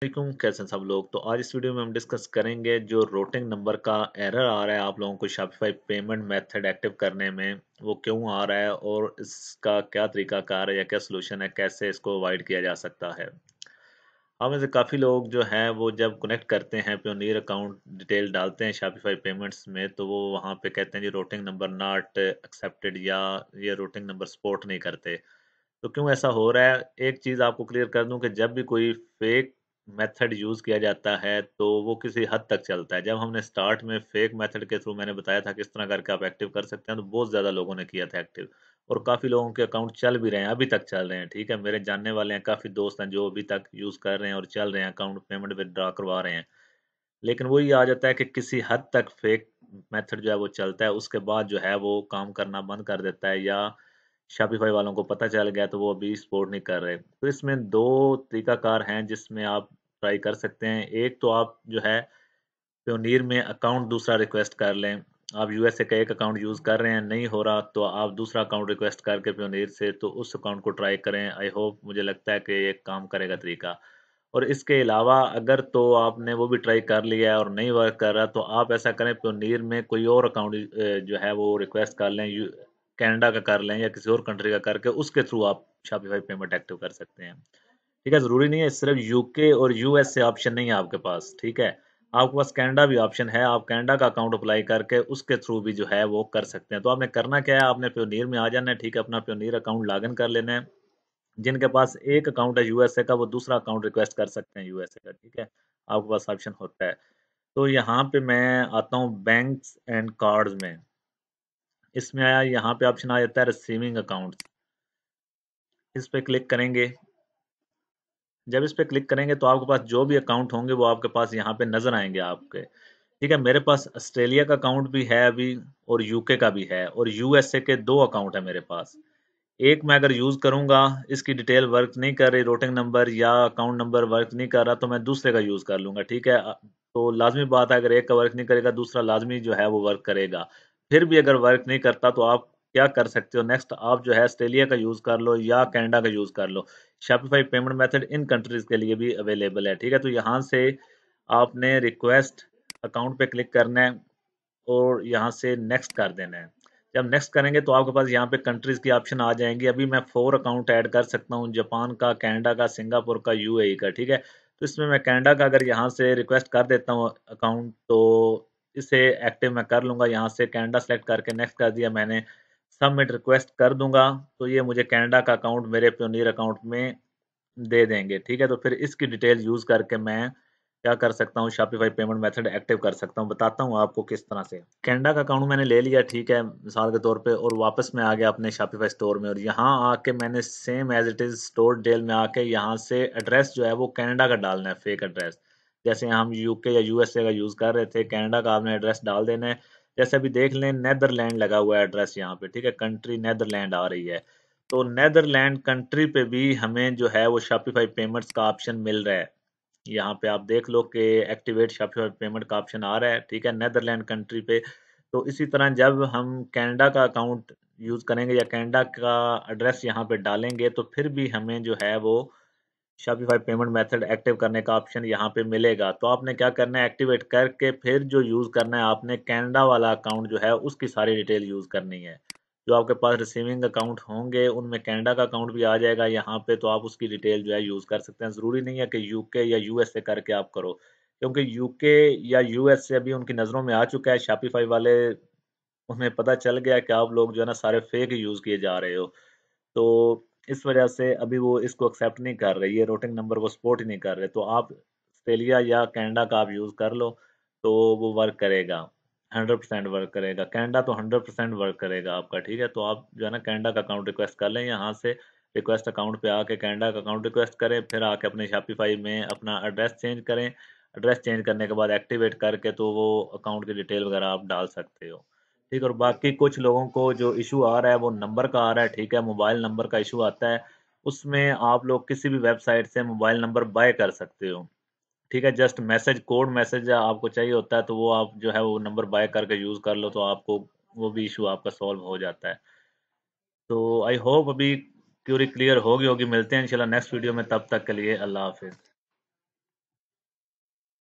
वालेकुम, कैसे हैं सब लोग। तो आज इस वीडियो में हम डिस्कस करेंगे जो रूटिंग नंबर का एरर आ रहा है आप लोगों को शॉपिफाई पेमेंट मेथड एक्टिव करने में, वो क्यों आ रहा है और इसका क्या तरीकाकार है या क्या सोल्यूशन है, कैसे इसको अवॉइड किया जा सकता है। हम में से काफ़ी लोग जो हैं वो जब कनेक्ट करते हैं प्योनियर अकाउंट डिटेल डालते हैं शॉपिफाई पेमेंट्स में, तो वो वहाँ पे कहते हैं जी रूटिंग नंबर नॉट एक्सेप्टेड या ये रूटिंग नंबर सपोर्ट नहीं करते। तो क्यों ऐसा हो रहा है? एक चीज़ आपको क्लियर कर दूं कि जब भी कोई फेक मेथड यूज़ किया जाता है तो वो किसी हद तक चलता है। जब हमने स्टार्ट में फेक मेथड के थ्रू मैंने बताया था किस तरह करके आप एक्टिव कर सकते हैं, तो बहुत ज़्यादा लोगों ने किया था एक्टिव और काफ़ी लोगों के अकाउंट चल भी रहे हैं, अभी तक चल रहे हैं। ठीक है, मेरे जानने वाले हैं, काफ़ी दोस्त हैं जो अभी तक यूज़ कर रहे हैं और चल रहे हैं, अकाउंट पेमेंट विदड्रॉ करवा रहे हैं। लेकिन वही आ जाता है कि किसी हद तक फेक मेथड जो है वो चलता है, उसके बाद जो है वो काम करना बंद कर देता है या शॉपिफाई वालों को पता चल गया तो वो अभी सपोर्ट नहीं कर रहे। तो इसमें दो तरीकाकार हैं जिसमें आप ट्राई कर सकते हैं। एक तो आप जो है प्योनीर में अकाउंट दूसरा रिक्वेस्ट कर लें। आप यूएसए का एक अकाउंट यूज़ कर रहे हैं, नहीं हो रहा तो आप दूसरा अकाउंट रिक्वेस्ट करके प्योनीर से तो उस अकाउंट को ट्राई करें। आई होप, मुझे लगता है कि ये काम करेगा तरीका। और इसके अलावा अगर तो आपने वो भी ट्राई कर लिया है और नहीं वर्क कर रहा, तो आप ऐसा करें प्योनीर में कोई और अकाउंट जो है वो रिक्वेस्ट कर लें, कनाडा का कर लें या किसी और कंट्री का करके उसके थ्रू आप शॉपिफाई पेमेंट एक्टिव कर सकते हैं। ठीक है, ज़रूरी नहीं है सिर्फ यूके और यूएस से ऑप्शन नहीं है आपके पास। ठीक है, आपके पास कनाडा भी ऑप्शन है, आप कनाडा का अकाउंट अप्लाई करके उसके थ्रू भी जो है वो कर सकते हैं। तो आपने करना क्या है, आपने प्योनीर में आ जाना है। ठीक है, अपना प्योनीर अकाउंट लॉगिन कर लेना है। जिनके पास एक अकाउंट है यूएसए का, वो दूसरा अकाउंट रिक्वेस्ट कर सकते हैं यूएसए का। ठीक है, आपके पास ऑप्शन होता है। तो यहाँ पे मैं आता हूँ बैंक्स एंड कार्ड्स में। इसमें आया, यहाँ पे ऑप्शन आ जाता है रिसीविंग अकाउंट्स। इस पे क्लिक करेंगे। जब इस पे क्लिक करेंगे तो आपके पास जो भी अकाउंट होंगे वो आपके पास यहाँ पे नजर आएंगे आपके। ठीक है, मेरे पास ऑस्ट्रेलिया का अकाउंट भी है अभी और यूके का भी है और यूएसए के दो अकाउंट है मेरे पास। एक मैं अगर यूज़ करूंगा, इसकी डिटेल वर्क नहीं कर रही, रूटिंग नंबर या अकाउंट नंबर वर्क नहीं कर रहा, तो मैं दूसरे का यूज़ कर लूंगा। ठीक है, तो लाजमी बात है अगर एक का वर्क नहीं करेगा दूसरा लाजमी जो है वो वर्क करेगा। फिर भी अगर वर्क नहीं करता तो आप क्या कर सकते हो, नेक्स्ट आप जो है ऑस्ट्रेलिया का यूज़ कर लो या कनाडा का यूज़ कर लो। शॉपिफाई पेमेंट मेथड इन कंट्रीज के लिए भी अवेलेबल है। ठीक है, तो यहाँ से आपने रिक्वेस्ट अकाउंट पे क्लिक करना है और यहाँ से नेक्स्ट कर देना है। जब नेक्स्ट करेंगे तो आपके पास यहाँ पे कंट्रीज की ऑप्शन आ जाएंगी। अभी मैं 4 अकाउंट ऐड कर सकता हूँ, जापान का, कनाडा का, सिंगापुर का, यूएई का। ठीक है, तो इसमें मैं कनाडा का अगर यहाँ से रिक्वेस्ट कर देता हूँ अकाउंट, तो इसे एक्टिव मैं कर लूँगा। यहाँ से कनाडा सेलेक्ट करके नेक्स्ट कर दिया मैंने, सबमिट रिक्वेस्ट कर दूंगा, तो ये मुझे कनाडा का अकाउंट मेरे प्योनियर अकाउंट में दे देंगे। ठीक है, तो फिर इसकी डिटेल यूज़ करके मैं क्या कर सकता हूँ, शॉपिफाई पेमेंट मेथड एक्टिव कर सकता हूँ। बताता हूँ आपको किस तरह से। कैनेडा का अकाउंट मैंने ले लिया, ठीक है, मिसाल के तौर पे, और वापस मैं आ गया अपने शॉपिफाई स्टोर में और यहाँ आके मैंने same as it is store detail में आके यहाँ से एड्रेस जो है वो कनाडा का डालना है, फेक एड्रेस। जैसे हम यूके या यूएसए का यूज़ कर रहे थे, कनाडा का आपने एड्रेस डाल देना है। जैसे अभी देख लें, नेदरलैंड लगा हुआ है एड्रेस यहाँ पे। ठीक है, कंट्री नेदरलैंड आ रही है, तो नेदरलैंड कंट्री पे भी हमें जो है वो शॉपिफाई पेमेंट्स का ऑप्शन मिल रहा है। यहाँ पे आप देख लो कि एक्टिवेट शॉपिफाई पेमेंट का ऑप्शन आ रहा है। ठीक है, नेदरलैंड कंट्री पे। तो इसी तरह जब हम कनाडा का अकाउंट यूज़ करेंगे या कनाडा का एड्रेस यहाँ पे डालेंगे, तो फिर भी हमें जो है वो शॉपिफाई पेमेंट मेथड एक्टिव करने का ऑप्शन यहाँ पे मिलेगा। तो आपने क्या करना है, एक्टिवेट करके फिर जो यूज़ करना है आपने कनाडा वाला अकाउंट जो है उसकी सारी डिटेल यूज़ करनी है। जो आपके पास रिसीविंग अकाउंट होंगे उनमें कनाडा का अकाउंट भी आ जाएगा यहाँ पे, तो आप उसकी डिटेल जो है यूज़ कर सकते हैं। ज़रूरी नहीं है कि यूके या यूएसए करके आप करो, क्योंकि यूके या यूएसए अभी उनकी नज़रों में आ चुका है। शॉपिफाई वाले, उन्हें पता चल गया कि आप लोग जो है ना सारे फेक यूज़ किए जा रहे हो। तो इस वजह से अभी वो इसको एक्सेप्ट नहीं कर रहे, ये रूटिंग नंबर को सपोर्ट ही नहीं कर रहे। तो आप ऑस्ट्रेलिया या कनाडा का आप यूज़ कर लो, तो वो वर्क करेगा, 100% वर्क करेगा। कनाडा तो 100% वर्क करेगा आपका। ठीक है, तो आप जो है ना कनाडा का अकाउंट रिक्वेस्ट कर लें, यहाँ से रिक्वेस्ट अकाउंट पे आके कनाडा का अकाउंट रिक्वेस्ट करें, फिर आके अपने शॉपिफाई में अपना एड्रेस चेंज करें। एड्रेस चेंज करने के बाद एक्टिवेट करके तो वो अकाउंट की डिटेल वगैरह आप डाल सकते हो। ठीक है, और बाकी कुछ लोगों को जो इशू आ रहा है वो नंबर का आ रहा है। ठीक है, मोबाइल नंबर का इशू आता है, उसमें आप लोग किसी भी वेबसाइट से मोबाइल नंबर बाय कर सकते हो। ठीक है, जस्ट मैसेज, कोड मैसेज आपको चाहिए होता है, तो वो आप जो है वो नंबर बाय करके यूज़ कर लो, तो आपको वो भी इशू आपका सॉल्व हो जाता है। तो आई होप अभी क्यूरी क्लियर होगी होगी। मिलते हैं इंशाल्लाह नेक्स्ट वीडियो में, तब तक के लिए अल्लाह हाफिज़।